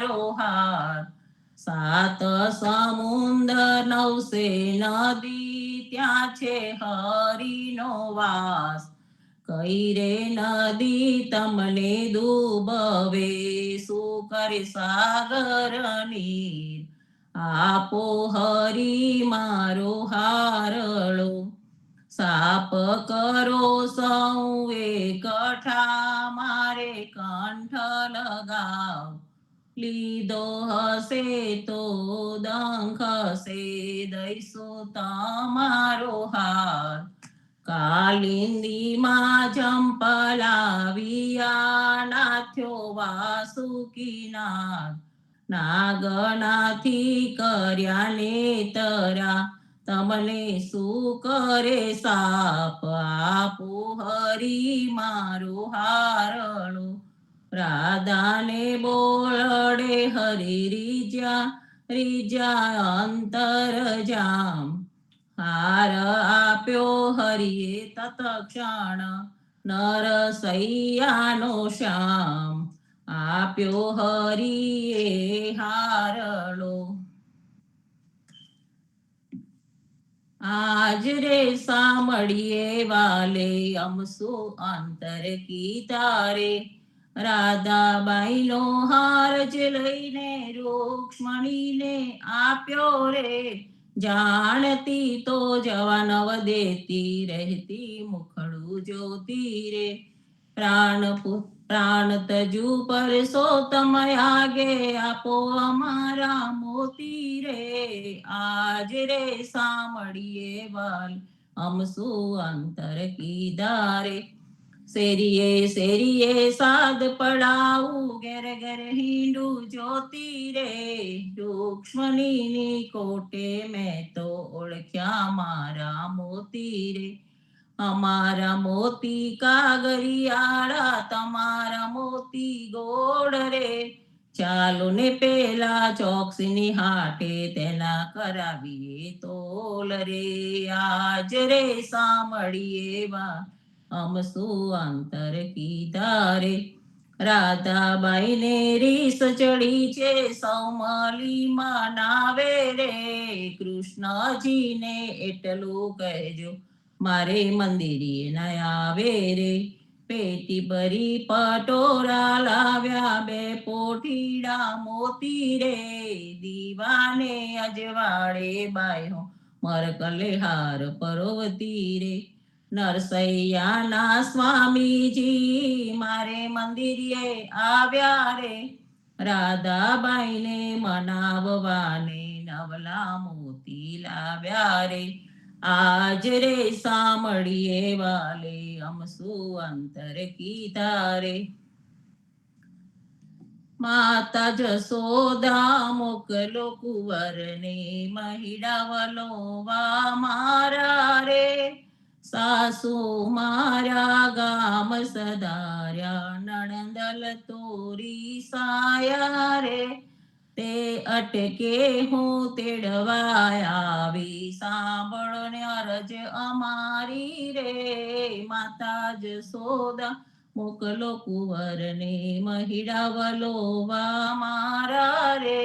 મારો હાથ. સાત સમુંદર નવસે નદી ત્યાં છે હરિનો વાસ. કઈ રે નદી તમને ડૂબવે, શું કરે સાગર નીર. આપો હરી મારો હારળો, સાપ કરો સૌ એકઠા, મારે કંઠ લગાવ. લીધો હશે તો દંખ હશે, દઈશું તમારો હાથ. કાલિંદીમાં ચંપલાવિયા, નાથ્યો વાસુકીનાથ. નાગનાથી કર્યા નેતરા, તમને શું કરે સાપ. આપો હરી મારો હારળો, રાધાને બોલડે હરી રીજા, રીજા અંતર જામ. હાર આપ્યો હરિએ તત્ક્ષણ, નરસૈયાનો શ્યામ. આપ્યો હરિએ હારળો. આજ રે સાંભળીએ વાલે, અમસો અંતર કી તારે. રાધાબાઈનો હાર જ લઈને રૂક્ષ્મણીને આપ્યો રે. જાણતી તો જવાનવ દેતી, રહેતી મુખડું જોતી રે. પ્રાણ તજુ પરસોત્તમ આગે, આપો અમારા મોતી રે. આજ રે સાંભળીએ વાલ, અમસુ અંતર કીધા રે. શેરીએ શેરીએ સાદ પડાવું, ઘેર ઘેર હિંડું જોતી રે. રૂક્ષ્મણીની કોટે મેં તો ઓળખ્યા મારા મોતી રે. અમારા મોતી કાગરિયાળા, તમારા મોતી ગોળ રે. ચાલો ને પેલા ચોકસીની હાટે, તેના કરાવીએ તોલ રે. આજ રે સાંભળીએ વા, અમસુ અંતર કીધા રે. રાધાબાઈને રીસ ચડી છે, સૌમલીમાં નાવે રે. કૃષ્ણજીને એટલું કહેજો, મારે મંદિરે ન આવે રે. પેટી ભરી પટોરા લાવ્યા, બે પોઠીડા મોતી રે. દીવાને અજવાળે બાયો, મરકલે હાર પરોવતી રે. નરસૈયાના સ્વામીજી મારે મંદિરે આવ્યા રે. રાધાબાઈને મનાવવાને નવલા મોતી લાવ્યા રે. આજ રે સાંભળીએ વાલે, અમસુ અંતર કીધા રે. માતા જસોદા મોકલો કુંવરને, મહિડાવલો વા મારા રે. સાસુ મારા ગામ સદાર્યા, નણંદલ તોરી સાયા રે. તે અટકે હું તેડવા આવી, સાંભળો ને અરજ અમારી રે. માતા જસોદા મોકલો કુંવરને, મહિડાવલો વા મારા રે.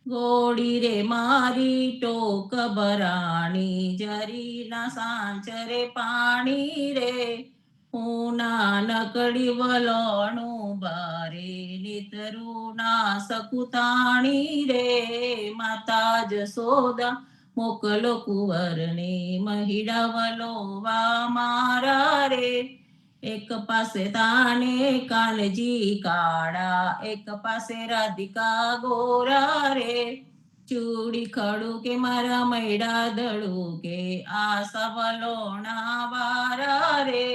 ગોળી રે મારી ટોક ભરાણી, જરીના સાંચરે પાણી રે. હું નાનકડી વલોણું બારે, નીતરું ના સકુતાણી રે. માતા જસોદા મોકલો કુંવરને, મહિડાવલો વા મારા રે. એક પાસે તાને કાનજી કાળા, એક પાસે રાધિકા ગોરા રે. ચૂડી ખડું કે મારા મૈડા દડું, કે આ સવલોણા વારા રે.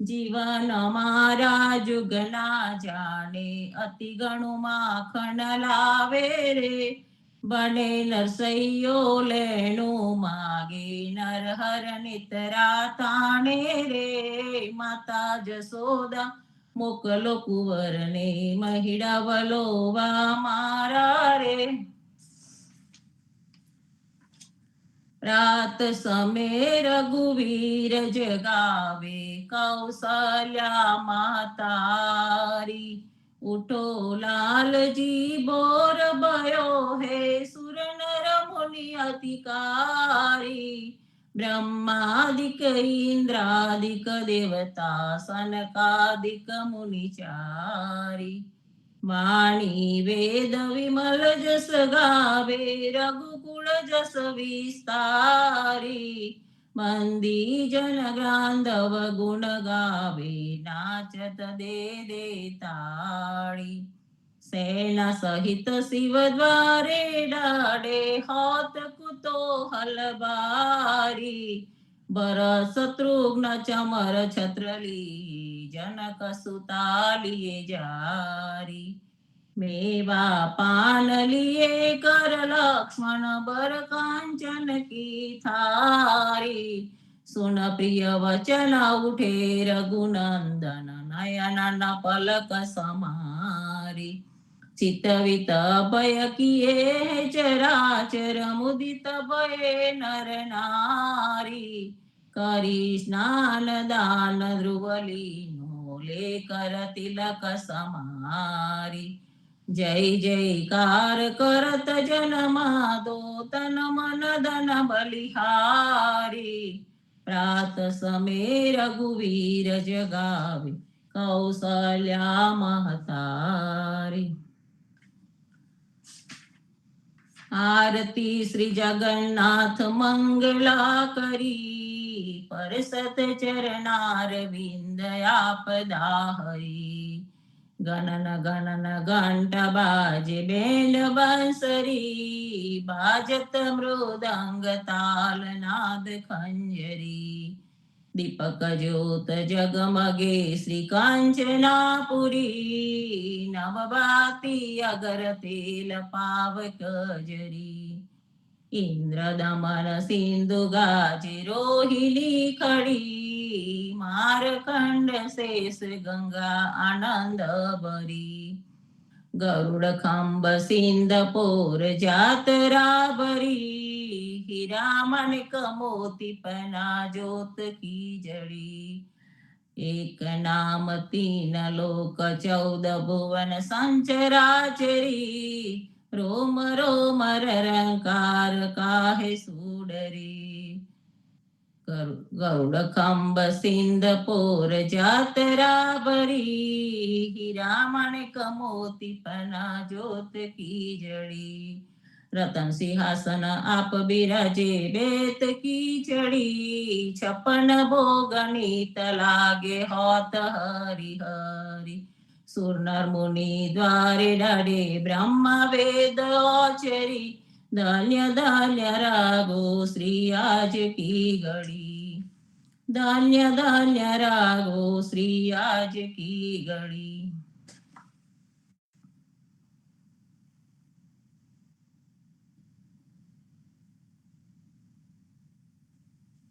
જીવન મારા જુગના જાણે, અતિ ઘણું માખણ લાવે રે. બને નરસૈયો લેણું માગે, નરહર નિતરા તાણે રે. માતા જસોદા મોકલો કુંવરને, મહિડાવલો વા મારા રે. રાત સમે રઘુવીર જગાવે, કૌશલ્યા માતારી. ઉઠો લાલજી विभोर भयो हे सुर नर मुनि अतिकारी ब्रह्मादिक इंद्रादिक देवता सनकादिक मुनिचारी वाणी वेद विमल जस गावे रघुकुल जस विस्तारी मंदी जन गांधव गुण गावे नाचत दे दे ताड़ी सेना सहित शिव द्वारे डाडे होत कुतूहल बारी बरस शत्रुघ्न चमर छत्रली जनक सुता लिए जारी मेवा पान लिए कर लक्ष्मण बर कांचन की थारी सुन प्रिय वचन उठे रघुनंदन नयन न पलक समारी चितवित भय किए चराचर मुदित भय नर नारी करी स्नान दान ध्रुवलीनो लेकर तिलक समारी जय जयकार करत जन माधो तन मन धन बलिहारी प्रात समय रघुवीर जगावे कौसल्या महतारी आरती श्री जगन्नाथ मंगला करी परसत चरणार विंद आपदा हरी गणन गणन घंटा बाजे बेल बंसरी बाजत मृदंग ताल नाद खंजरी दीपक ज्योत जगमगे श्री कांचनापुरी नवबाती अगर तेल पावक जरी इंद्र दमन सिंधु गाजे रोहिणी खड़ी मारकंड शेष गंगा आनंद बरी गरुड़ खंब सिंध पोर जातरा बरी हीरा मणिक मोती पना जोत की जड़ी एक नाम तीन लोक 14 भुवन संचराचरी रोम रोम रंकार काहे सुडरी गरुड़ खंब सिंध पोर जातरा बरी हीरा मणिक मोती पना जोत की जड़ी रतन सिंहासन आप बिराजे बेत की चढ़ी 56 भोग नीत लागे होत हरि हरि सुर नर मुनि द्वारे डाडे ब्रह्मा वेद औचरी धन्य धन्य रागो श्री आज की घड़ी धन्य धन्य रागो श्री आज की घड़ी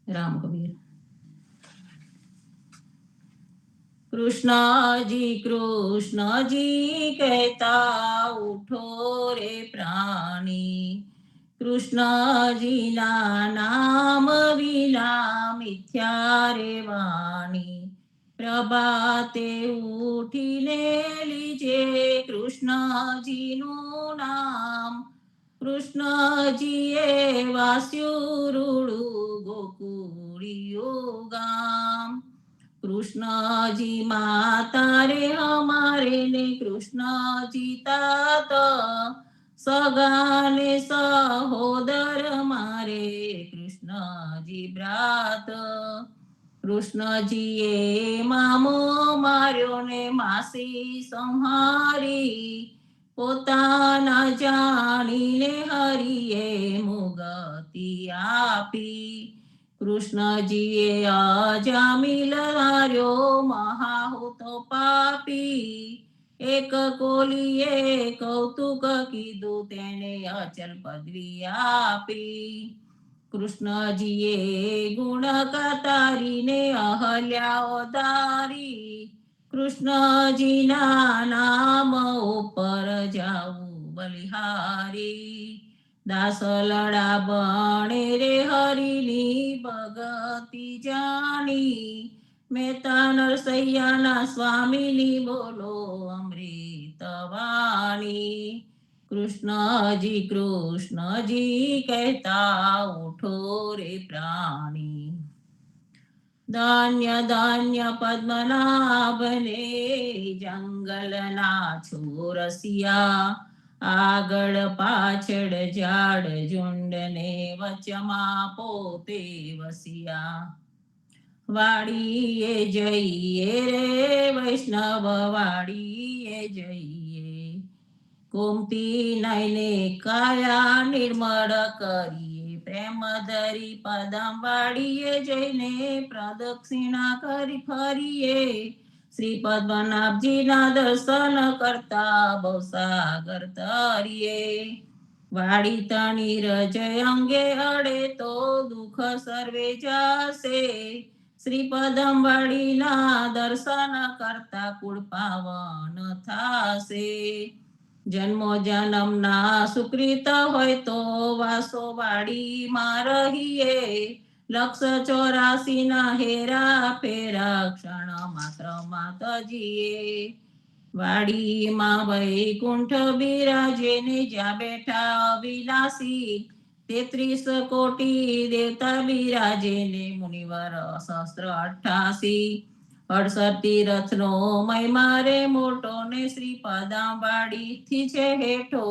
राम कबीर कृष्ण जी कहता उठो रे प्राणी कृष्ण जी ना नाम विना मिथ्या रे वाणी प्रभाते उठीने लीजे कृष्ण जी नु नाम कृष्ण जी ए वास्युरुडु गोकुळियो गाम कृष्ण जी माता रे हमारे ने कृष्ण जी तात सगाने सहोदर मारे कृष्ण जी ब्रात कृष्ण जी ए मामो मार्यो ने मासी संहारी पोताना जाणीने हरिये मुगती आपी कृष्णजीए अजामिल हार्यो महाहुतो पापी एक कोलिये कौतुक कीधु तेने अचल पदवी आपी कृष्णजीए गुण कतारीने अहल्या ओदारी कृष्णजी ना नाम ऊपर जाऊ बलिहारी दास लड़ा बणे रे हरिनी भगती जानी मेता नरसैया ना स्वामीनी बोलो अमृत वाणी कृष्णजी कहता उठो रे प्राणी। धान्य धान्य पद्मनाभने जंगलना छोरसिया। આગળ પાછળ ઝાડ ઝુંડને વચમાં પોતે વસિયા। વાડીએ જઈએ રે વૈષ્ણવ વાડીએ જઈએ। ગોમતી નયને કાયા નિર્મળ કરીએ। પ્રેમ ધરી પદમ વાડીએ જઈને પ્રદક્ષિણા કરી ફરીએ। શ્રી પદ્મનાભજીના દર્શન કરતા બહુ સાગર તરીએ। વાડી તણી રજય અંગે અડે તો દુઃખ સર્વે જાશે। શ્રી પદમ વાડીના દર્શન કરતા કુળ પાવન થાશે। જન્મો જન્મના સુકૃત હોય તો વાસો વાડીમાં રહીએ। લક્ષ 84 ના હેરા ફેરા ક્ષણ માત્ર માતજીએ। વાડીમાં વૈકુંઠ બિરાજે ને જ્યાં બેઠા અવિનાશી। 33 કોટી દેવતા બિરાજે ને મુનિવર સહસ્ત્ર 88। 68 તીરથનો મહિમા રે મોટો ને શ્રી પદાવાડીથી છે હેઠો।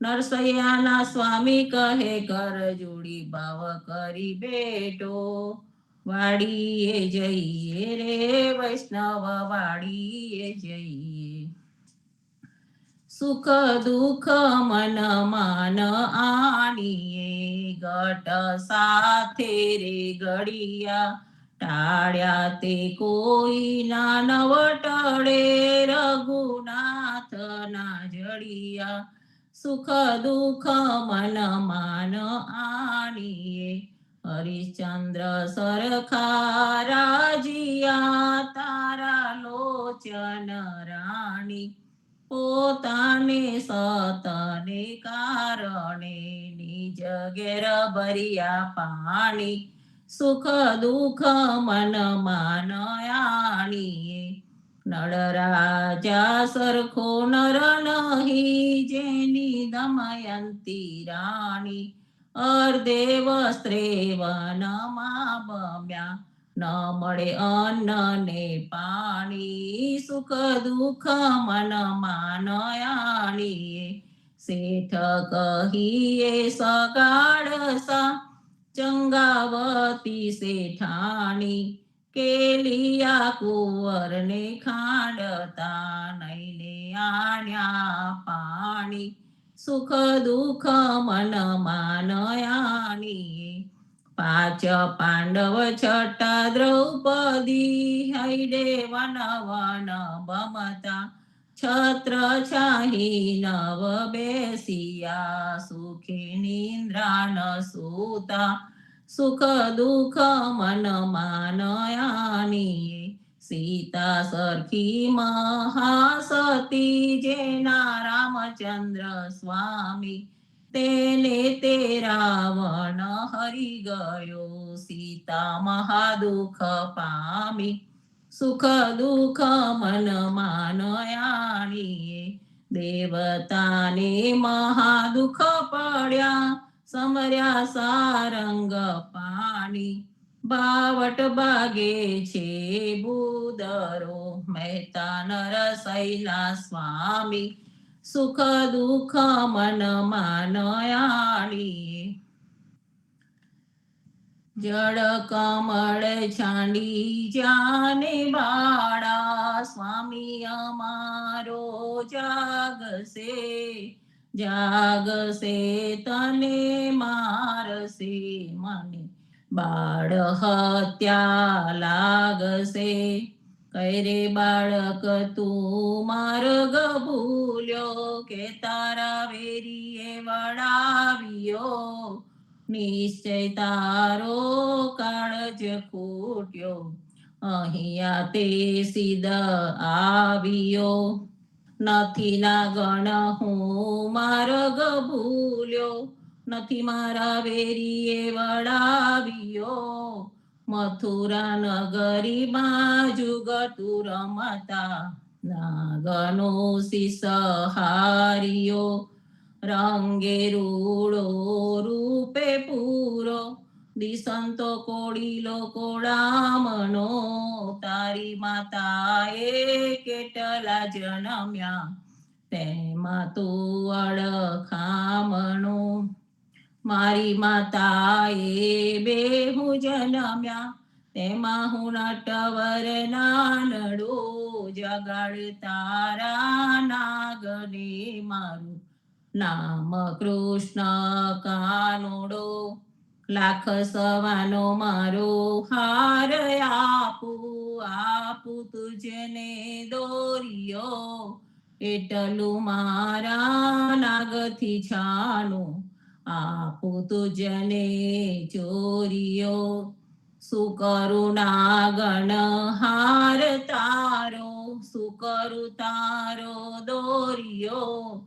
નરસૈયાના સ્વામી કહે કર જોડી ભાવ કરી બેઠો। વાડીએ જઈએ રે વૈષ્ણવ વાડીએ જઈએ। સુખ દુઃખ મન માન આણીએ। ઘટ સાથે રે ઘડિયા ટાળ્યા તે કોઈ ના નવ ટળે। રઘુનાથના જડિયા। સુખ દુઃખ મન માન આણીએ। હરિશ્ચંદ્ર સરખા રાજીયા તારા લોચન રાણી। પોતાને સતને કારણે નિજ ઘેર ભર્યા પાણી। સુખ દુઃખ મન માન આણીએ। નળ રાજા સરખો નર નહીં જેની દમયંતી રાણી। અર્ધે વસ્ત્રે વનમાં બમ્યા ન મળે અન્ન ને પાણી। સુખ દુઃખ મન માન આણીએ। શેઠ કહીએ સગાળસા ચંગાવતી શેઠાણી। કેલિયા કુંવરને ખાંડતા નઈને આણ્યા પાણી। સુખ દુઃખ મન માન આણીએ। 5 પાંડવ છઠ્ઠા દ્રૌપદી હૈડે વન વન બમતા। છત્ર છાહી નવ બેસિયા સુખે નિદ્રા ન સૂતા। સુખ દુઃખ મન માન આણીએ। સીતા સરખી મહાસતી જેના રામચંદ્ર સ્વામી। તેને તે રાવણ હરી ગયો સીતા મહાદુઃખ પામી। સુખ દુઃખ મન માન આણીએ। દેવતાને મહાદુઃખ પડ્યા સમર્યા સારંગ પાણી। બાવટ બાગે છે બુદરો મહેતા નરસૈના સ્વામી। સુખ દુઃખ મન માન આણીએ। જળ કમળ છાંડી જાને બાળા સ્વામી અમારો જાગશે। જાગશે તને મારશે મને બાળ હત્યા લાગશે। કઈ રે બાળક તું માર્ગ ભૂલ્યો કે તારા વેરીએ વળાવ્યો। નિશ્ચય તારો કાળજ ખૂટ્યો અહીંયા તે સીધ આવ્યો। નથી ના ગણ હું માર્ગ ભૂલ્યો નથી મારા વેરીએ વળાવ્યો। મથુરા નગરીમાં જુગતું રમતા નાગનો શીશ હાર્યો। રંગે રૂડો રૂપે પૂરો દિસંતો કોડીલો કોડામનો તારી માતાએ કેટલા જન્મ્યા તેમાં તું અડખામણો મારી માતાએ બેહુ જન્મ્યા તેમાં હું નટવર નાનડો જગાડ તારા નાગને મારું નામ કૃષ્ણ કાનુડો લાખ સવાનો મારો હાર આપું તુજને દોરિયો એટલું મારા નાગથી છાનું આપું તુજને ચોરિયો શું કરું નાગણ હાર તારો શું કરું તારો દોરિયો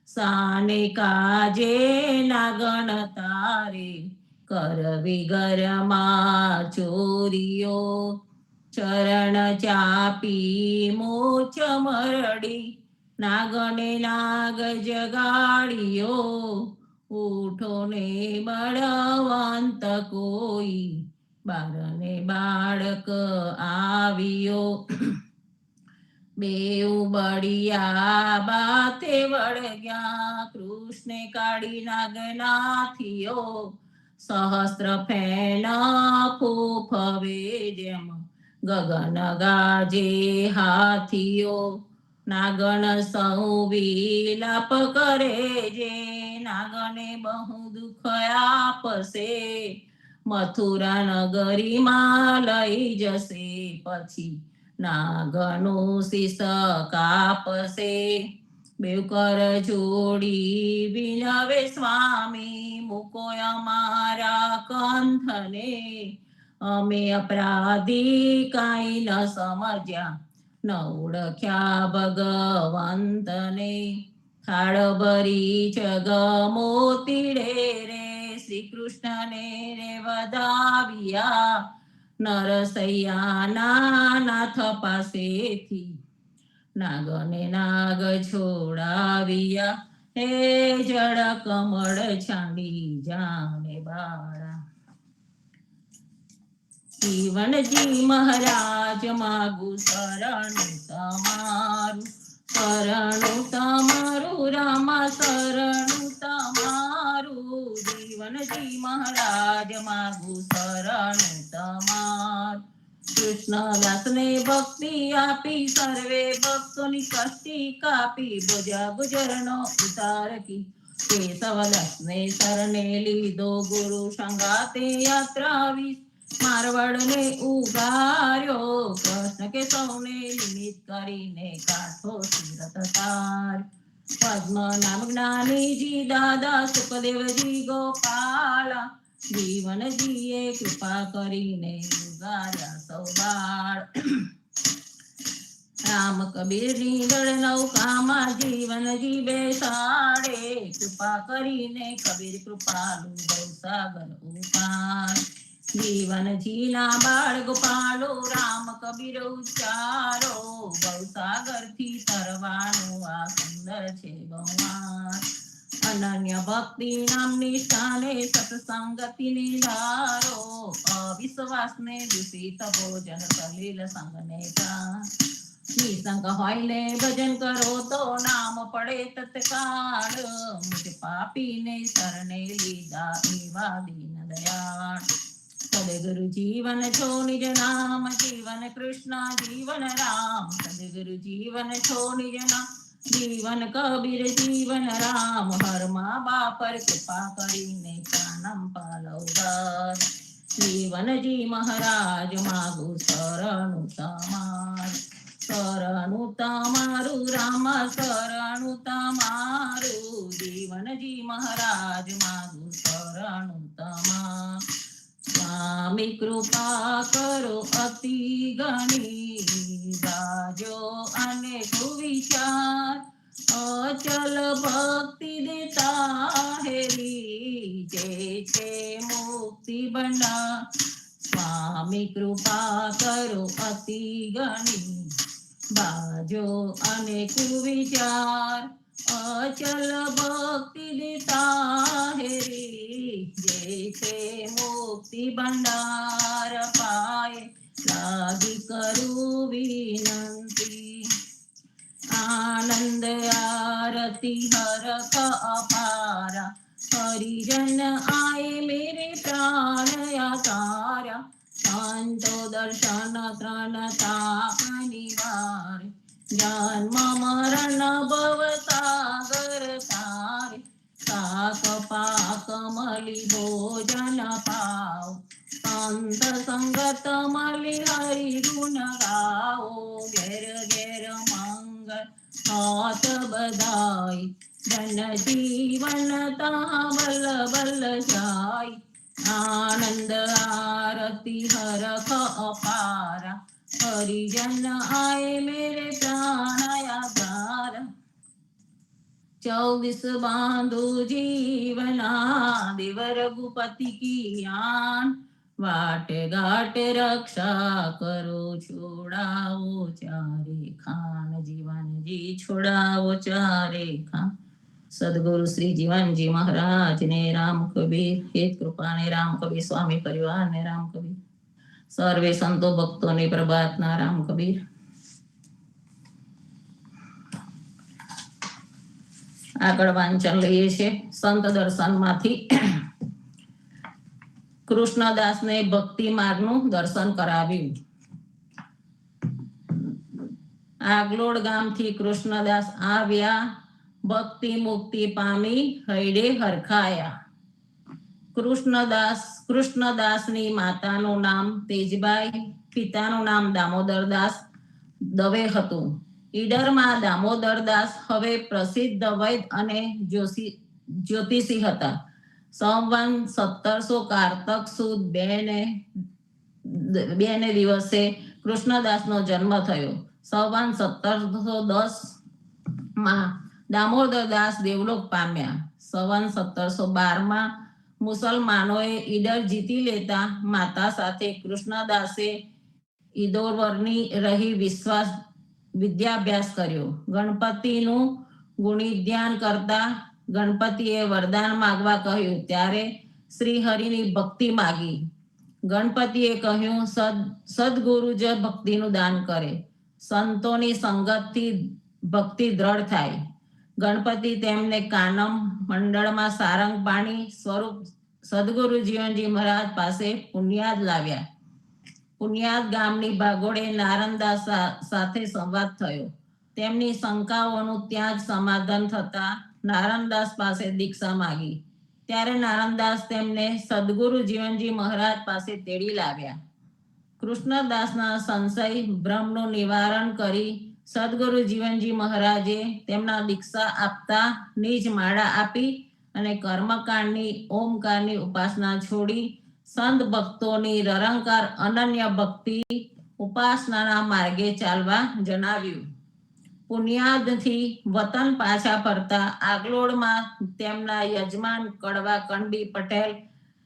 સાને કાજે નાગણ તારે કરવી ઘરમાં ચોરિયો ચરણ ચાપી મોચ મરડી નાગને નાગ જગાડ્યો ઉઠો ને બળવંત કોઈ બારને બાળક આવ્યો બેઉ બળિયા બાતે વળગ્યા કૃષ્ણે કાઢી નાગનાથીઓ સહસ્ત્ર ફેન ફૂફવે જેમ ગગન ગાજે હાથીઓ નાગણ સૌ વિલાપ કરે જે નાગને બહુ દુઃખ આપશે મથુરા નગરીમાં લઈ જશે પછી નાગનું શીશ કાપશે બેઉ કર જોડી વિનવે સ્વામી મૂકો અમારા કંથને અમે અપરાધી કાંઈ ન સમજ્યા ન ઓળખ્યા ભગવંતને થાળ ભરી જગ મોતીડે રે શ્રી કૃષ્ણને રે વધાવ્યા નરસૈયાના નાથ પાસેથી નાગને નાગ છોડાવ્યા હે જળ કમળ છાંડી જાને બાળા જીવનજી મહારાજ માગુ શરણું તમારું રામા શરણું તમારું જીવનજી મહારાજ માગુ શરણું તમારું કૃષ્ણ દાસને ભક્તિ આપી સર્વે ભક્તોની કષ્ટી કાપી ભુજા ગુજરનો ઉતાર કી કેશવદાસને શરણે લીધો ગુરુ સંગાતે યાત્રા વી મારવાડને ઉગાર્યો કૃષ્ણ કે સૌને નિમિત્ત કરીને કાઠો સુરત તાર પદ્મ નામ જ્ઞાનીજી દાદા સુખદેવજી ગોપાલા જીવનજીએ કૃપા કરીને ઉગાર્યા સૌ બાળ રામ કબીરની દળ નૌકામાં જીવનજી બેસાડે કૃપા કરીને કબીર કૃપાલુ ભવસાગર ઉપાર જીવનજીના બાળ ગોપાલો રામ કબીર ઉચ્ચારો ભવસાગર થી તરવાનું આ સુંદર છે ભગવાન અનન્ય ભક્તિ નામની સ્થાને સત્સંગતિ ધારો અવિશ્વાસને દૂષિત ભોજન સલીલ સંગને નિસંગ હોય ને ભજન કરો તો નામ પડે તત્કાળ મુજ પાપીને શરણે લીધા એવા દીન દયાળ સદગુરુ જીવન છો નિજ નામ જીવન કૃષ્ણ જીવન રામ સદગુરુ જીવન છો નિજ નામ જીવન કબીર જીવન રામ હર મા બાપર કૃપા કરીને પ્રાણમ પાલવદાર જીવનજી મહારાજ માગુ શરણું તમારું રામ શરણું તમારું જીવનજી મહારાજ માગુ શરણું તમારું સ્વામી કૃપા કરો અતિ ગણી રાજો અને સુવિચાર અચલ ભક્તિ દેતા હેરી જે છે મુક્તિ બના સ્વામી કૃપા કરો અતિ ગણી બાજો અને કુવિચાર અચલ ભક્તિ ભંડાર પાય લાગી કરું વિનંતી આનંદ આરતી હરખ અપારા હરિજન આય મેરે પ્રાણ યાતારા સંતો દર્શન ત્રણ તાપ નિવારે જન્મ મરણ ભવ સાગર તારે શાક પાક મળી ભોજન પાવ સંત સંગત મળી હરિ ગુણ ગાઓ ઘેર ઘેર મંગળ હાથ બધાય જન જીવન તા બલ બલ જાય આનંદ આરતી હરખ અપારા હરિજન આય મેરે પ્રાણયાધાર 24 बांधो जीवना देव रघुपति की आन वाट घाट रक्षा करो छोड़ाओ चारे खान जीवन जी छोड़ाओ चारे खान सदगुरु श्री जीवन जी महाराज ने राम कबीर हेत कृपा ने राम कबीर स्वामी परिवार ने राम कबीर सर्वे संतो भक्तों ने प्रभात ना राम कबीर આગળ વાંચન લઈએ છે સંત દર્શનમાંથી કૃષ્ણદાસને ભક્તિ માર્ગનું દર્શન કરાવ્યું આગલોડ ગામથી કૃષ્ણદાસ આવ્યા ભક્તિ મુક્તિ પામી હૈડે હરખાયા કૃષ્ણદાસની માતાનું નામ તેજબાઈ પિતાનું નામ દામોદરદાસ દવે હતું ઈડરમાં દામોદરદાસ હવે પ્રસિદ્ધ વૈદ અને જ્યોતિષી હતા સંવત 1700 કારતક સુદ 2 ને દિવસે કૃષ્ણદાસનો જન્મ થયો સંવત 1710 માં દામોદરદાસ દેવલોક પામ્યા સંવત 1712 માં મુસલમાનોએ ઈડર જીતી લેતા માતા સાથે કૃષ્ણદાસે ઈદોરની રહી વિદ્યાભ્યાસ કર્યો ગણપતિનું ગુણિધ્યાન કરતા ગણપતિએ વરદાન માંગવા કહ્યું ત્યારે શ્રી હરિની ભક્તિ માગી ગણપતિએ કહ્યું સદગુરુ જ ભક્તિનું દાન કરે સંતોની સંગતથી ભક્તિ દ્રઢ થાય ગણપતિ તેમને કાનમ મંડળમાં સારંગ પાણી સ્વરૂપ સદગુરુ જીવનજી મહારાજ પાસે પુણ્યાદ લાવ્યા પુણ્યાદ ગામની ભાગોળે નારણદાસ સાથે સંવાદ થયો તેમની શંકાઓનું ત્યાં જ સમાધાન થતા નારણદાસ પાસે દીક્ષા માંગી ત્યારે નારણદાસ તેમને સદગુરુ જીવનજી મહારાજ પાસે તેડી લાવ્યા કૃષ્ણદાસના સંશય ભ્રમનું નિવારણ કરી સદગુરુ જીવનજી મહારાજે તેમના દીક્ષા આપતા નિજ માળા આપી અને કર્મકાંડની ઓમકારની ઉપાસના છોડી સંત ભક્તોની નિરંકાર અનન્ય ભક્તિ ઉપાસનાના માર્ગે ચાલવા જણાવ્યું પુણ્યાદથી વતન પાછા ફરતા આગલોડમાં તેમના યજમાન કડવા કણબી પટેલ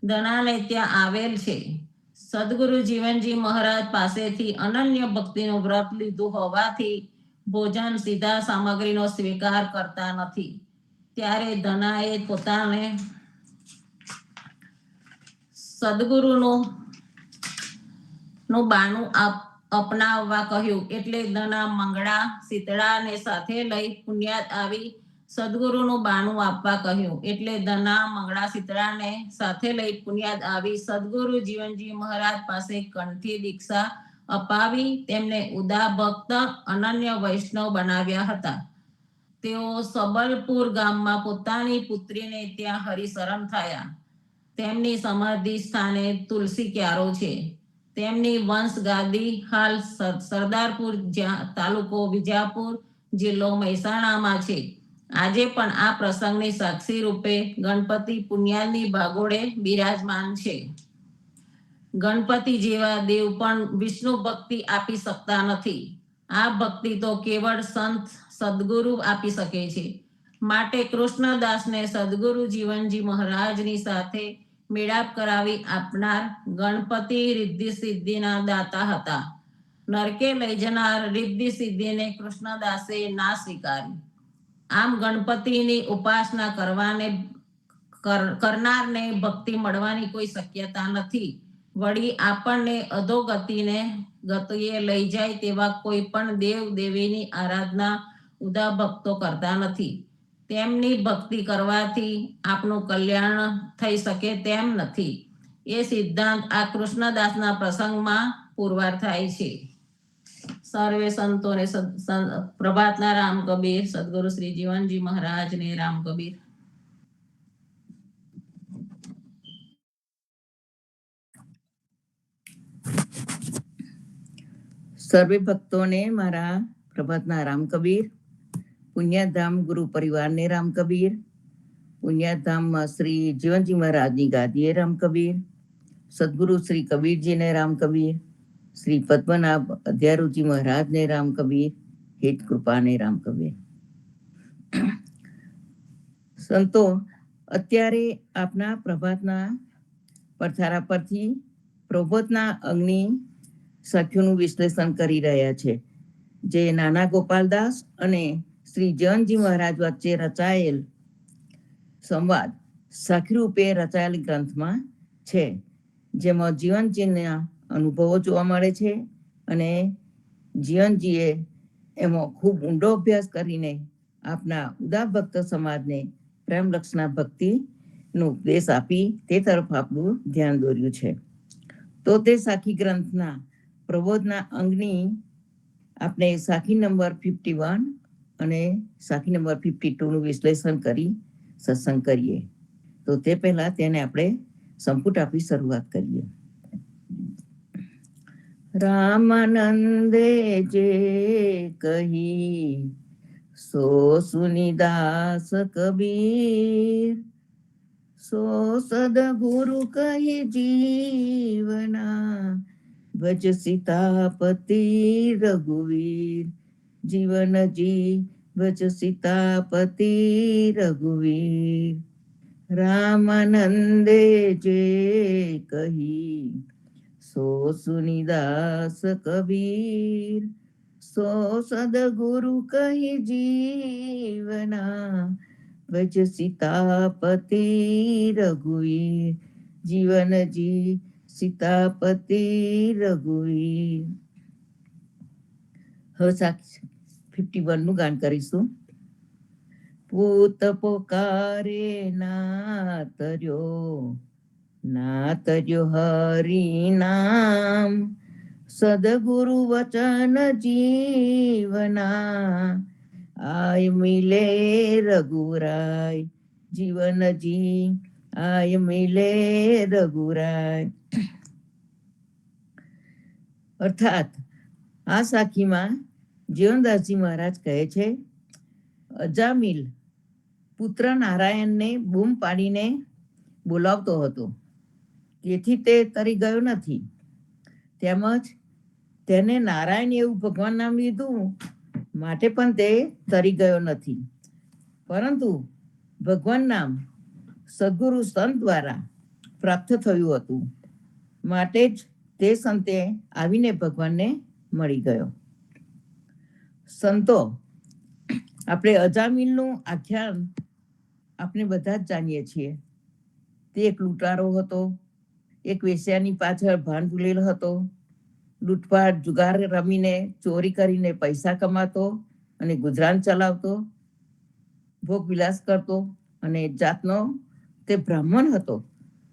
દનાને ત્યાં આવેલ છે સદગુરુ જીવનજી મહારાજ પાસેથી અનન્ય ભક્તિનું વ્રત લીધું હોવાથી ભોજન સીધા સામગ્રીનો સ્વીકાર કરતા નથી ત્યારે ધનાએ પોતાને સદગુરુનું બાનું અપનાવવા કહ્યું એટલે ધના મંગળા શીતળાને સાથે લઈ પુણ્યાદ આવી સદગુરુનું બાનું આપવા કહ્યું એટલે ધના મંગળા શીતળાને સાથે લઈ પુણ્યાદ આવી સદગુરુ જીવનજી મહારાજ પાસે કંઠી દીક્ષા અપાવી તેમને ઉદા ભક્ત અનન્ય વૈષ્ણવ બનાવ્યા હતા તેઓ સબલપુર ગામમાં પોતાની પુત્રીને ત્યાં હરિશરણ થયા તેમની સમાધિ સ્થાને તુલસી ક્યારો છે તેમની વંશ ગાદી હાલ સરદારપુર તાલુકો વિજાપુર જિલ્લો મહેસાણામાં છે આજે પણ આ પ્રસંગની સાક્ષી રૂપે ગણપતિ પુણ્યાદની ભાગોળે બિરાજમાન છે ગણપતિ જેવા દેવ પણ વિષ્ણુ ભક્તિ આપી શકતા નથી આ ભક્તિ તો કેવળ સંત સદગુરુ આપી શકે છે માટે કૃષ્ણદાસને સદગુરુ જીવનજી મહારાજની સાથે મેળાપ કરાવી આપનાર ગણપતિ રિદ્ધિ સિદ્ધિના દાતા હતા નરકે લઈ જનાર રિદ્ધિ સિદ્ધિને કૃષ્ણદાસે ના સ્વીકારી આમ ગણપતિની ઉપાસના કરનારને ભક્તિ મળવાની કોઈ શક્યતા નથી વળી આપણને અધોગતિએ લઈ જાય તેવા કોઈ પણ દેવ દેવીની આરાધના ઉદા ભક્તો કરતા નથી. તેમની ભક્તિ કરવાથી આપનું કલ્યાણ થઈ શકે તેમ નથી. એ સિદ્ધાંત આ કૃષ્ણદાસના પ્રસંગમાં પુરવાર થાય છે. સર્વે સંતોને પ્રભાતના રામ કબીર. સદગુરુ શ્રી જીવનજી મહારાજને રામ કબીર. સર્વે ભક્તોને મારા પ્રભાતના રામ કબીર. પુણ્યધામ ગુરુ પરિવારને રામ કબીર. પુણ્યધામમાં શ્રી જીવનજી મહારાજની ગાદીએ રામ કબીર. સદગુરુ શ્રી કબીરજીને રામ કબીર. શ્રી પદ્મનાભ અધ્યારુજી મહારાજને રામ કબીર. હેત કૃપાને રામ કબીર. સંતો, અત્યારે આપના પ્રભાતના પડથારા પરથી પ્રબોધના અગ્નિ સખીઓનું વિશ્લેષણ કરી રહ્યા છે, જે નાના ગોપાલદાસ અને શ્રી જીવનજી મહારાજ વચ્ચે રચાયેલ સંવાદ સાખી રૂપે રચાયેલ ગ્રંથમાં છે, જેમાં જીવનજીના અનુભવો જોવા મળે છે અને જીવનજીએ એમાં ખૂબ ઊંડો અભ્યાસ કરીને આપના ઉદાર ભક્ત સમાજને પ્રેમ લક્ષણા ભક્તિનો ઉપદેશ આપી તે તરફ આપણું ધ્યાન દોર્યું છે. તો તે સાખી ગ્રંથના પ્રબોધના અંગની આપણે સાખી નંબર 51 અને સાખી નંબર 52 નું વિશ્લેષણ કરી સત્સંગ કરીએ. તો તે પહેલા તેને આપણે સંપુટ આપી શરૂઆત કરીએ. રામાનંદે જે કહી સો સુનિદાસ કબીર, સો સદગુરુ કહી જીવના, ભજ સીતાપતિ રઘુવીર. જીવનજી ભજ સીતાપતિ રઘુવીર. રામાનંદે જે કહી સો સુનિદાસ કબીર, સો સદગુરુ કહી જીવના, ભજ સીતાપતિ રઘુવીર. જીવનજી સીતાપતિ રઘુવીર. હવે 51 નું ગાન કરીશું. પૂત પોકારે ના તર્યો હરિ નામ, સદગુરુ વચન જીવના, આય મિલે રઘુરાય. જીવનજી આય મિલે રઘુરાય. અર્થાત આ સાખીમાં જીવનદાસજી મહારાજ કહે છે, અજામિલ પુત્ર નારાયણને બૂમ પાડીને બોલાવતો હતો, તેથી તે તરી ગયો નથી. તેમજ તેને નારાયણ એવું ભગવાન નામ લીધું માટે પણ તે તરી ગયો નથી, પરંતુ ભગવાન નામ સદગુરુ સંત દ્વારા પ્રાપ્ત થયું હતું, માટે જ તે સંતે આવીને ભગવાનને મળી ગયો. સંતો, આપણે અજામિલનું આખ્યાન આપણે બધા જ જાણીએ છીએ. તે એક લૂંટારો હતો, એક વેશ્યાની પાછળ ભાન ભૂલેલો હતો, લૂંટફાટ જુગાર રમીને ચોરી કરીને પૈસા કમાતો અને ગુજરાન ચલાવતો, ભોગ વિલાસ કરતો અને જાતનો તે બ્રાહ્મણ હતો,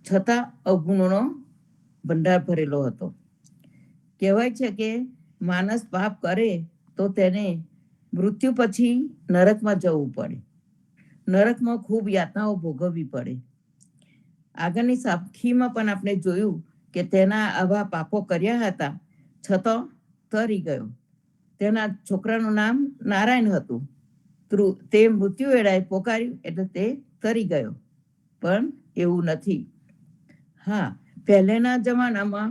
છતાં અવગુણોનો ભંડાર ભરેલો હતો. કહેવાય છે કે માણસ પાપ કરે તો તેને મૃત્યુ પછી નરકમાં જવું પડે, નરકમાં ખૂબ યાતનાઓ ભોગવવી પડે. આગળની સાખીમાં પણ આપણે જોયું કે તેના આવા પાપો કર્યા હતા, છતાં તરી ગયો. તેના છોકરાનું નામ નારાયણ હતું. તે મૃત્યુ વેળાએ પોકાર્યું એટલે તે તરી ગયો, પણ એવું નથી. હા, પહેલાના જમાનામાં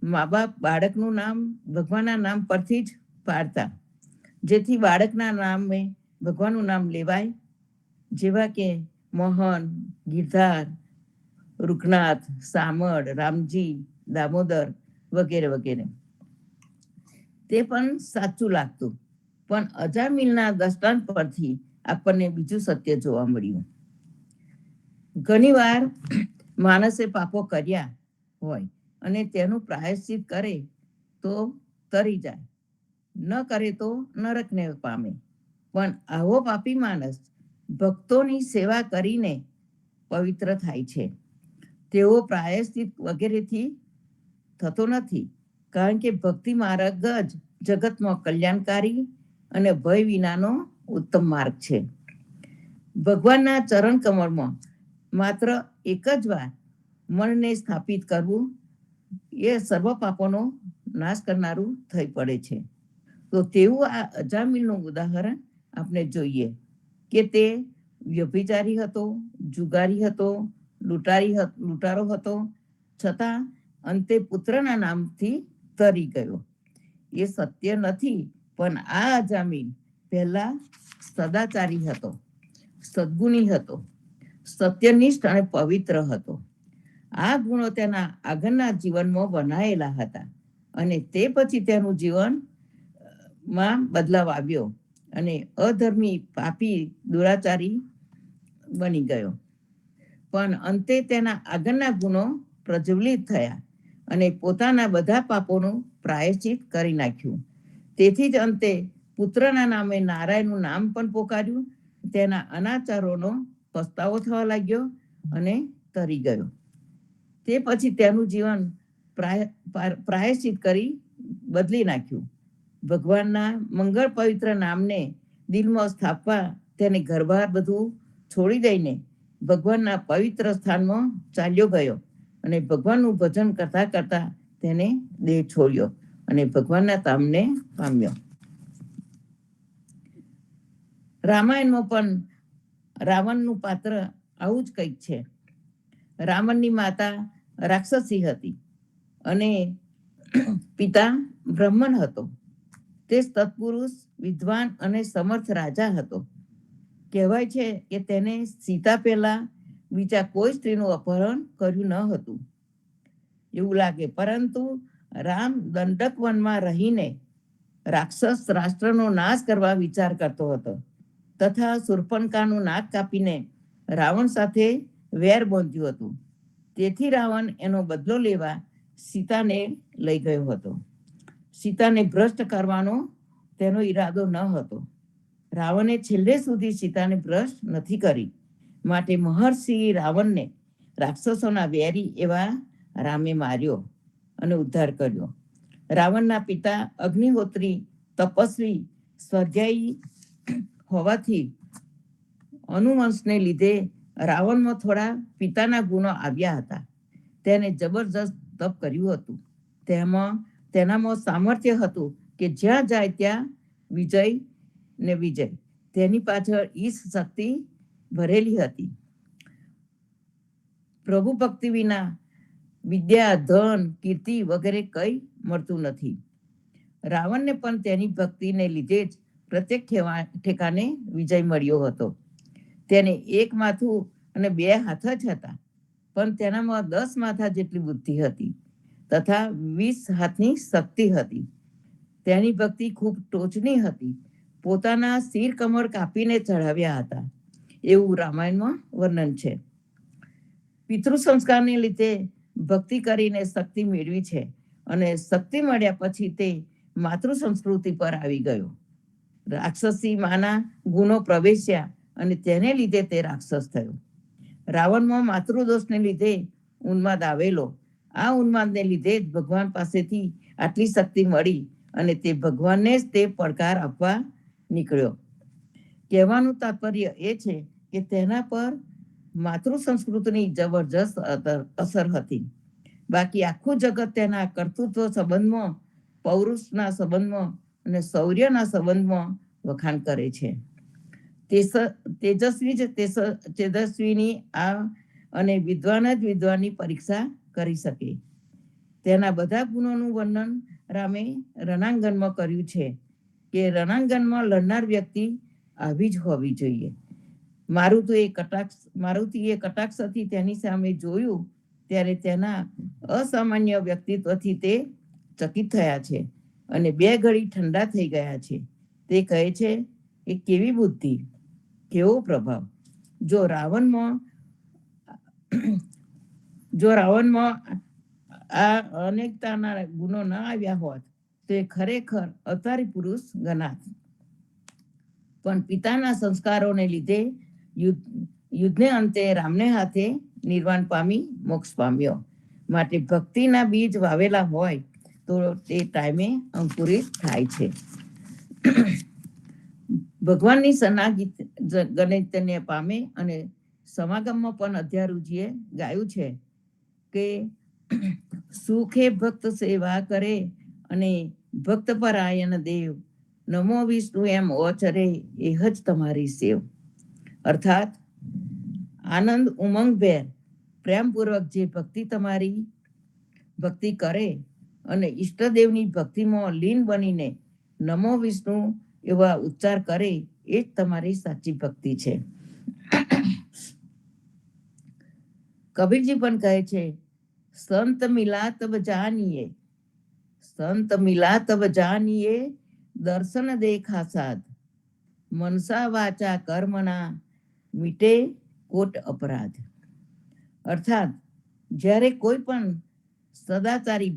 મા બાપ બાળકનું નામ ભગવાનના નામ પરથી જ પાડતા, જેથી બાળકના નામે ભગવાનનું નામ લેવાય, જેવા કે મોહન, ગિરધાર, રૂકનાથ, સામળ, રામજી, દામોદર વગેરે વગેરે. તે પણ સાચું લાગતું, પણ અજામિલના દ્રષ્ટાંત પરથી આપણને બીજું સત્ય જોવા મળ્યું. ઘણીવાર માણસે પાપો કર્યા હોય અને તેનું પ્રાયશ્ચિત કરે તો તરી જાય, ન કરે તો નરકને પામે. પણ આવો પાપી માણસ ભક્તોની સેવા કરીને પવિત્ર થાય છે. તેઓ પ્રાયશ્ચિત વગેરેથી થતો નથી, કારણ કે ભક્તિ માર્ગ જ જગતમાં કલ્યાણકારી અને ભય વિનાનો ઉત્તમ માર્ગ છે. ભગવાનના ચરણ કમળમાં માત્ર એક જ વાર મનને સ્થાપિત કરવું એ સર્વ પાપોનો નાશ કરનારું થઈ પડે છે. તો તેવું આ અજામિલનું ઉદાહરણ આપણે જોઈએ કે તે વ્યભિચારી હતો, જુગારી હતો, લૂંટારો હતો, છતાં અંતે પુત્રના નામથી તરી ગયો. એ સત્ય નથી, પણ આ અજામિલ પહેલા સદાચારી હતો, સદ્ગુણી હતો, સત્યનિષ્ઠ અને પવિત્ર હતો. આ ગુણો તેના આગળના જીવનમાં બનાયેલા હતા અને તે પછી તેનું જીવનમાં બદલાવ આવ્યો અને અધર્મી, પાપી, દુરાચારી બની ગયો. પણ અંતે તેના આગળના ગુણો પ્રજ્વલિત થયા અને પોતાના બધા પાપોનું પ્રાયશ્ચિત કરી નાખ્યું. તેથી જ અંતે પુત્રના નામે નારાયણનું નામ પણ પોકાર્યું. તેના અનાચારોનો પસ્તાવો થવા લાગ્યો અને તરી ગયો. તે પછી તેનું જીવન પ્રાયશ્ચિત કરી બદલી નાખ્યું. ભગવાનના મંગળ પવિત્ર નામને દિલમાં સ્થાપવા તેને ઘરબાર બધું છોડી દઈને ભગવાનના પવિત્ર સ્થાનમાં ચાલ્યો ગયો અને ભગવાનનું ભજન કરતા કરતા તેને દેહ છોડ્યો અને ભગવાનના ધામને પામ્યો. રામાયણમાં પણ રાવણનું પાત્ર આવું જ કંઈક છે. રાવણની માતા રાક્ષસી હતી અને પિતા બ્રાહ્મણ હતો. તે સત્પુરુષ, વિદ્વાન અને સમર્થ રાજા હતો. કહેવાય છે કે તેને સીતા પહેલા બીજા કોઈ સ્ત્રીનું અપહરણ કર્યું ન હતું એવું લાગે, પરંતુ રામ દંડક વનમાં રહીને રાક્ષસ રાષ્ટ્રનો નાશ કરવા વિચાર કરતો હતો તથા શૂર્પણખાનું નાક કાપીને રાવણ સાથે વેર બાંધ્યું હતું. તેથી રાવણ એનો બદલો લેવા સીતાને લઈ ગયો હતો. સીતાને ભ્રષ્ટ કરવાનો તેનો ઈરાદો ન હતો. રાવણે છેલ્લે સુધી સીતાને ભ્રષ્ટ નથી કરી, માટે મહર્ષિ રાવણને રાક્ષસોના વેરી એવા રામે માર્યો અને ઉદ્ધાર કર્યો. રાવણના પિતા અગ્નિહોત્રી, તપસ્વી, સ્વાધ્યાયી હોવાથી અનુવંશને લીધે રાવણમાં થોડા પિતાના ગુણો આવ્યા હતા. તેને જબરજસ્ત તપ કર્યું હતું. તેનામાં સામર્થ્ય હતું કે જ્યાં જાય ત્યાં વિજય ને વિજય. તેની પાછળ ઈશ શક્તિ ભરેલી હતી. પ્રભુ ભક્તિ વિના વિદ્યા, ધન, કીર્તિ વગેરે કંઈ મળતું નથી. રાવણને પણ તેની ભક્તિને લીધે જ પ્રત્યેક ઠેકાને વિજય મળ્યો હતો. તેને એક માથું અને 2 હાથ જ હતા, પણ તેનામાં 10 માથા જેટલી બુદ્ધિ હતી તથા 20 હાથની શક્તિ હતી. તેની ભક્તિ ખૂબ ટોચની હતી. પોતાના શિર કમળ કાપીને ચઢાવ્યા હતા એવું રામાયણમાં વર્ણન છે. પિતૃ સંસ્કારને લીધે ભક્તિ કરીને શક્તિ મેળવી છે અને શક્તિ મળ્યા પછી તે માતૃ સંસ્કૃતિ પર આવી ગયો. રાક્ષસી માના ગુણો પ્રવેશ્યા અને તેને લીધે તે રાક્ષસ થયો. રાવણમાં માતૃદોષને લીધે ઉન્માદ આવેલો. આ ઉન્માદને લીધે જ ભગવાન પાસેથી આટલી શક્તિ મળી અને તે ભગવાનને જ તે પડકાર આપવા નીકળ્યો. કહેવાનું તાત્પર્ય એ છે કે તેના પર માતૃ સંસ્કૃતિની જબરજસ્ત અસર હતી. બાકી આખું જગત તેના કર્તૃત્વ સંબંધમાં, પૌરુષના સંબંધમાં અને શૌર્યના સંબંધમાં વખાણ કરે છે. તેજસ્વી જ તેજસ્વીની આ અને વિદ્વાન જ વિદ્વાનની પરીક્ષા કરી શકે. તેના બધા ગુણોનું વર્ણન રામે રણાંગણમાં કર્યું છે કે રણાંગણમાં લડનાર વ્યક્તિ આવી જ હોવી જોઈએ. મારુતિએ કટાક્ષથી તેની સામે જોયું ત્યારે તેના અસામાન્ય વ્યક્તિત્વથી તે ચકિત થયા છે અને 2 ઘડી ઠંડા થઈ ગયા છે. તે કહે છે કે કેવી બુદ્ધિ, કેવો પ્રભાવ. જો રાવણમાં આ અનેકતાના ગુણો ન આવ્યા હોત તો એ ખરેખર અવતારી પુરુષ ગણાત. પણ પિતાના સંસ્કારોને લીધે યુદ્ધને અંતે રામને હાથે નિર્વાણ પામી મોક્ષ પામ્યો. માટે ભક્તિના બીજ વાવેલા હોય તો તે ટાઈમે અંકુરિત થાય છે. ભગવાનની ગણિતને પામે. અને સમાગમમાં પણ અધ્યારુજીએ ગાયું છે કે સુખે ભક્ત સેવા કરે અને ભક્ત પરાયણ દેવ, નમો વિષ્ણુ એમ ઓચરે એ જ તમારી સેવ. અર્થાત આનંદ ઉમંગભેર પ્રેમપૂર્વક જે ભક્તિ તમારી ભક્તિ કરે અને ઈષ્ટદેવની ભક્તિમાં લીન બનીને નમો વિષ્ણુ એવા ઉચ્ચાર કરે એ જ તમારી સાચી ભક્તિ છે. કબીરજી પણ કહે છે, સંત મિલા તબ જાનીએ, સંત મિલા તબ જાનીએ, દર્શન દેખા સાધ, મનસા વાચા કર્મના મીટે કોટ અપરાધ. અર્થાત જ્યારે કોઈ પણ સદાચારી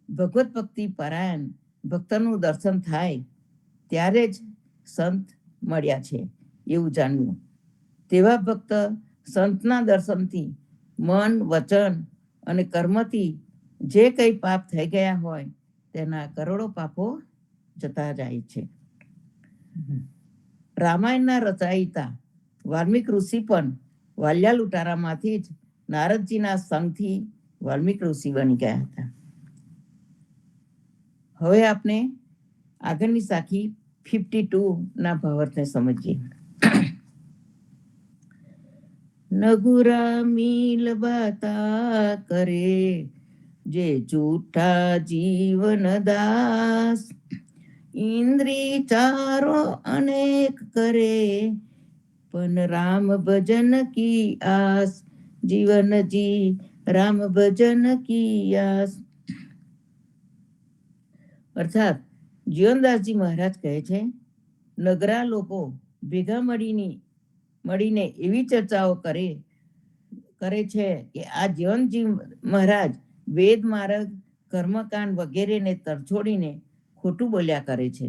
ભગવત ભક્તિ પરાયણ ભક્તનું દર્શન થાય ત્યારે જ સંત મળ્યા છે એવું જાણવું. તેવા ભક્ત સંતના દર્શનથી મન, વચન અને કર્મથી જે કંઈ પાપ થઈ ગયા હોય તેના કરોડો પાપો જતા જાય છે. રામાયણના રચયિતા વાલ્મીક ઋષિ પણ વાલ્યા લૂંટારામાંથી જ નારદજીના સંગથી વાલ્મીક ઋષિ બની ગયા હતા. હવે આપણે આગળની સાખી 52 ના ભાવાર્થને સમજીએ. નગુરા મીલ બાતા કરે, જે જૂઠા જીવન દાસ, ઇન્દ્રી ચારો અનેક કરે, પણ રામ ભજન કી આસ, જીવનજી રામ ભજન કી આસ. અર્થાત જીવનદાસજી મહારાજ કહે છે, નગરા લોકો ભેગા મળીને એવી ચર્ચાઓ કરે છે કે આ જીવનજી મહારાજ વેદ માર્ગ, કર્મકાંડ વગેરેને તરછોડીને ખોટું બોલ્યા કરે છે.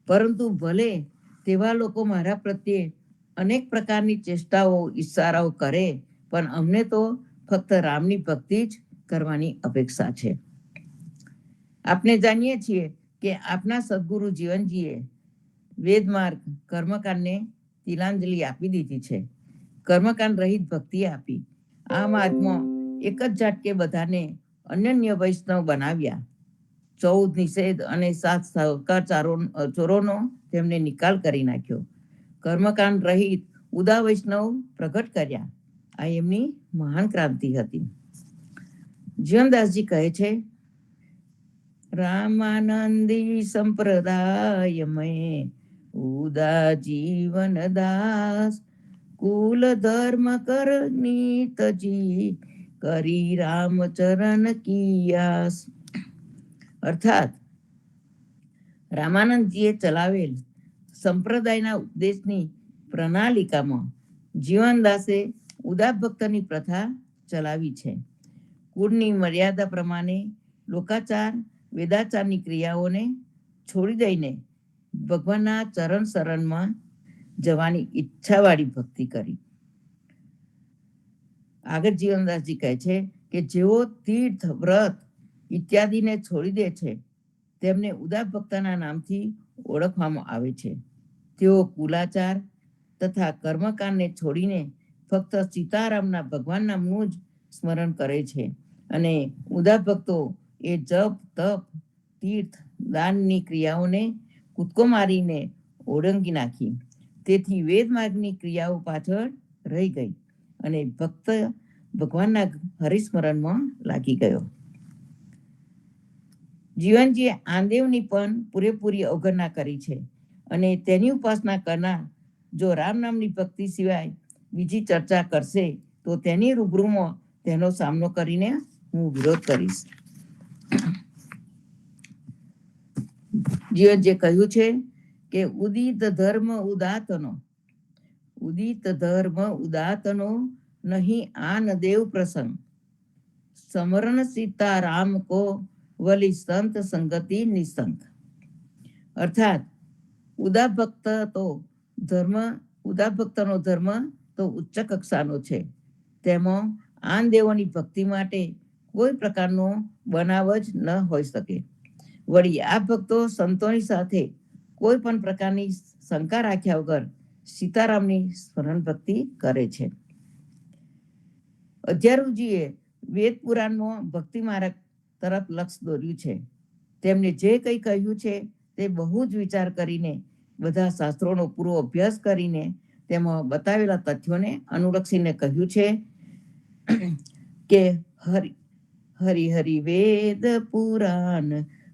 પરંતુ ભલે તેવા લોકો મારા પ્રત્યે અનેક પ્રકારની ચેષ્ટાઓ, ઈશારાઓ કરે, પણ અમને તો ફક્ત રામની ભક્તિ જ કરવાની અપેક્ષા છે. આપણે જાણીએ છીએ કે આપના સદગુરુ જીવનજીએ વેદ માર્ગ, કર્મકાંડને તિલાંજલિ આપી દીધી છે. કર્મકાંડ રહિત ભક્તિ આપી. આ માર્ગમાં એક જ ઝાટકે બધાને અનન્ય વૈષ્ણવ બનાવ્યા. 14 નિષેધ અને 7 ચોરોનો તેમને નિકાલ કરી નાખ્યો. કર્મકાંડ રહિત ઉદા વૈષ્ણવ પ્રગટ કર્યા. આ એમની મહાન ક્રાંતિ હતી. જીવનદાસજી કહે છે, રામાનંદી સંપ્રદાય મેં ઉદા જીવન દાસ, કુલ ધર્મ કરની તજી, કરી રામચરણ કી આસ. અર્થાત રામાનંદજીએ ચલાવેલ સંપ્રદાયના ઉપદેશની પ્રણાલિકામાં જીવનદાસે ઉદા ભક્તની પ્રથા ચલાવી છે. કુળની મર્યાદા પ્રમાણે લોકાચાર, વેદાચારની ક્રિયાઓને છોડી દઈને ભગવાનના ચરણ શરણમાં જવાની ઈચ્છાવાળી ભક્તિ કરી. આગળ જીવનદાસજી કહે છે કે જેઓ તીર્થ, વ્રત ઇત્યાદિને છોડી દે છે તેમને ઉદા ભક્તના નામથી ઓળખવામાં આવે છે. તેઓ કુલાચાર તથા કર્મકાંડને છોડીને ફક્ત સીતારામના ભગવાન નામનું જ સ્મરણ કરે છે. અને ઉદા ભક્તો એ જપ, તપ, તીર્થ, દાનની ક્રિયાઓને કૂદકો મારીને ઓળંગી નાખી. તેથી વેદ માર્ગની ક્રિયાઓ પાછળ રહી ગઈ અને ભક્ત ભગવાનના હરિસ્મરણમાં લાગી ગયો. જીવનજીએ આંદેવની પણ પૂરેપૂરી અવગણના કરી છે અને તેની ઉપાસના કરનાર જો રામ નામની ભક્તિ સિવાય બીજી ચર્ચા કરશે તો તેની રૂબરૂમાં તેનો સામનો કરીને હું વિરોધ કરીશ. જીવનજીએ કહ્યું છે કે ઉદિત ધર્મ ઉદાતનો નહીં આન દેવ પ્રસંગ, समरण सीता राम को वली संत संगति निसंग. અર્થાત ઉદા ભક્તનો ધર્મ તો ઉચ્ચ કક્ષાનો છે. તેમાં આન દેવોની ભક્તિ માટે કોઈ પ્રકારનો બનાવ જ ન હોઈ શકે. વળી આ ભક્તો સંતોની સાથે કોઈ પણ પ્રકારની શંકા રાખ્યા વગર સીતારામની સ્મરણ ભક્તિ કરે છે. અધ્યારુજીએ વેદ પુરાણમાં ભક્તિ માર્ગ તરફ લક્ષ દોર્યું છે. તેમને જે કંઈ કહ્યું છે તે બહુ જ વિચાર કરીને, બધા શાસ્ત્રોનો પૂરો અભ્યાસ કરીને તેમાં બતાવેલા તથ્યોને અનુલક્ષીને કહ્યું છે કે હરિ હરિ વેદ પુરાણ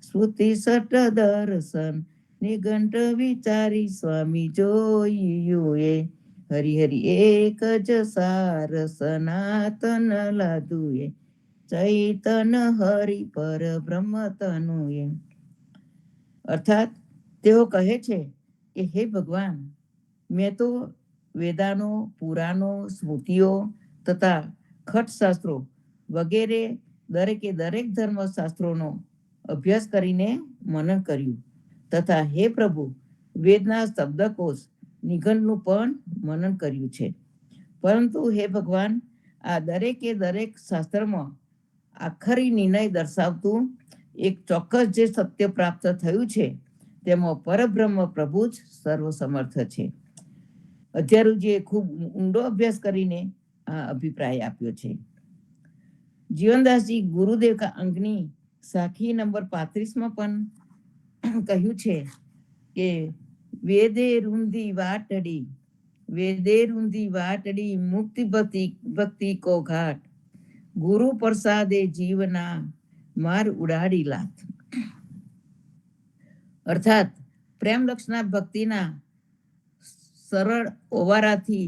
સ્મૃતિ સટ દર્શન નિઘંટ વિચારી સ્વામી જોયું. હરિ હરિ એક જ સાર સનાતન લાદુએ ચૈતન હરિ પર બ્રહ્મ તનુએ. અર્થાત તેઓ કહે છે કે હે ભગવાન, મેં તો વેદાનો, પુરાણો, સ્મૃતિઓ તથા ખટ શાસ્ત્રો વગેરે દરેકે દરેક ધર્મ શાસ્ત્રોનો અભ્યાસ કરીને મનન કર્યું તથા હે પ્રભુ, વેદના શબ્દકોશ નિઘંટનું પણ મનન કર્યું છે. પરંતુ હે ભગવાન, આ દરેકે દરેક શાસ્ત્રમાં આખરી નિર્ણય દર્શાવતું એક ચોક્કસ જે સત્ય પ્રાપ્ત થયું છે તેમાં પરબ્રહ્મ પ્રભુ જ સર્વસમર્થ છે. અધ્યારુજીએ ખૂબ ઊંડો અભ્યાસ કરીને આ અભિપ્રાય આપ્યો છે. જીવનદાસજી ગુરુદેવ કા અંગની સાખી નંબર 35 પણ કહ્યું છે કે વેદે રૂંધી વાટડી મુક્તિ ભક્તિ કો ઘાટ ગુરુ પ્રસાદે જીવના માર ઉડાડી લાત. અર્થાત પ્રેમ લક્ષના ભક્તિના સરળ ઓવારાથી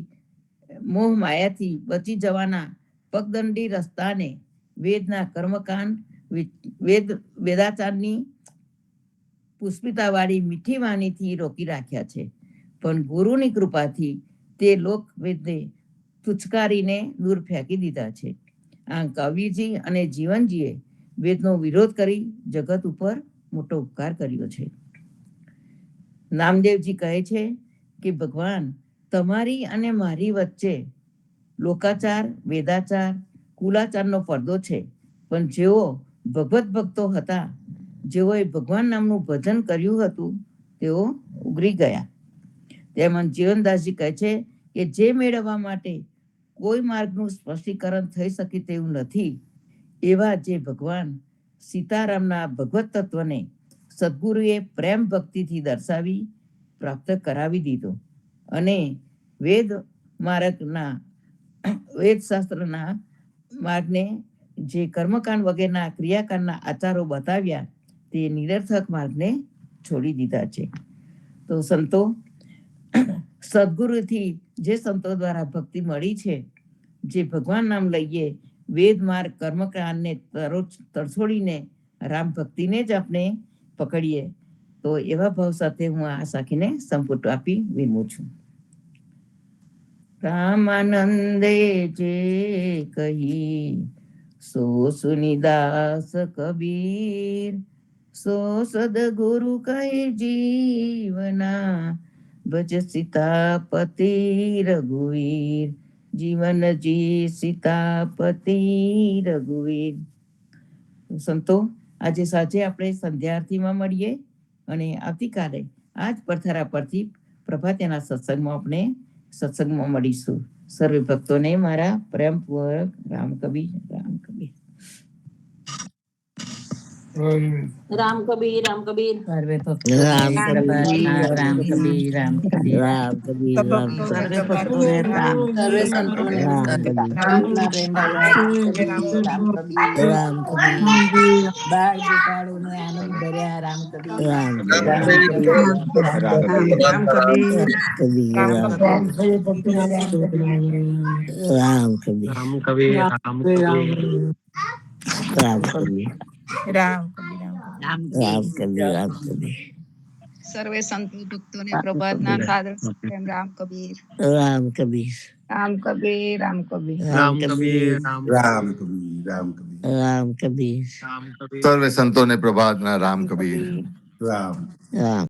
મોહ માયાથી બચી જવાના પગદંડી રસ્તાને વેદના કર્મકાંડ, વેદાચારની પુષ્પિતાવાળી મીઠી વાણીથી રોકી રાખ્યા છે. પણ ગુરુની કૃપાથી તે લોકવેદને તુચકારીને દૂર ફેંકી દીધા છે. આમ કવિજી અને જીવનજીએ વેદનો વિરોધ કરી જગત ઉપર મોટો ઉપકાર કર્યો છે. નામદેવજી કહે છે કે ભગવાન, તમારી અને મારી વચ્ચે લોકાચાર, વેદાચાર, કુલાચારનો પડદો છે. પણ જેઓ ભગવત ભક્તો હતા, જેઓએ ભગવાન નામનું ભજન કર્યું હતું, તેઓ ઉગરી ગયા. તેમજ જીવનદાસજી કહે છે કે જે મેળવવા માટે કોઈ માર્ગનું સ્પષ્ટીકરણ થઈ શકે તેવું નથી, એવા જે ભગવાન સીતારામના ભગવત તત્વને સદગુરુએ પ્રેમ ભક્તિથી દર્શાવી પ્રાપ્ત કરાવી દીધો અને વેદ શાસ્ત્રના માર્ગને જે કર્મકાંડ વગેરેના ક્રિયાકાંડના આચારો બતાવ્યા તે નિરર્થક માર્ગને છોડી દીધા છે. તો સંતો, સદગુરુથી જે સંતો દ્વારા ભક્તિ મળી છે, જે ભગવાન નામ લઈએ, વેદ માર્ગ કર્મકાંડને તરછોડીને રામ ભક્તિને જ આપણે પકડીએ, તો એવા ભાવ સાથે હું આ સાખીને સંપુટ આપી વિરમું છું. રામાનંદે જે કહી સો સુનિદાસ કબીર, સો સદગુરુ કહે જીવના ભજ સીતાપતિ રઘુવીર, જીવનજી સીતાપતિ રઘુવીર. સંતો, આજે સાંજે આપણે સંધ્યાઆરતીમાં મળીએ અને આવતીકાલે આ જ પરથરા પરથી પ્રભાતના સત્સંગમાં મળીશું. સર્વે ભક્તોને મારા પ્રેમપૂર્વક રામ કબીર. રામ કબીર રામ કબીર. સર્વે ભક્તો રામ રામ કબીર. સર્વે ભક્તોને રામ. સર્વે સંતોને રામ કબીર. રામના પ્રેમભાવ રામ કબીર. રામ કબીર. બાળ બેટાળોને આનંદ ભર્યા રામ કબીર. રામ કબીર. રામ કબીર. કબીર. રામ કબીર. રામ કબીર. રામ કબીર. સર્વે સંતો ભક્તોને પ્રભાતના સાદર પ્રેમ રામ કબીર. રામ કબીર. રામ કબીર. રામ કબીર. રામ કબીર. રામ કબીર સર્વે સંતોને પ્રભાતના રામ કબીર. રામ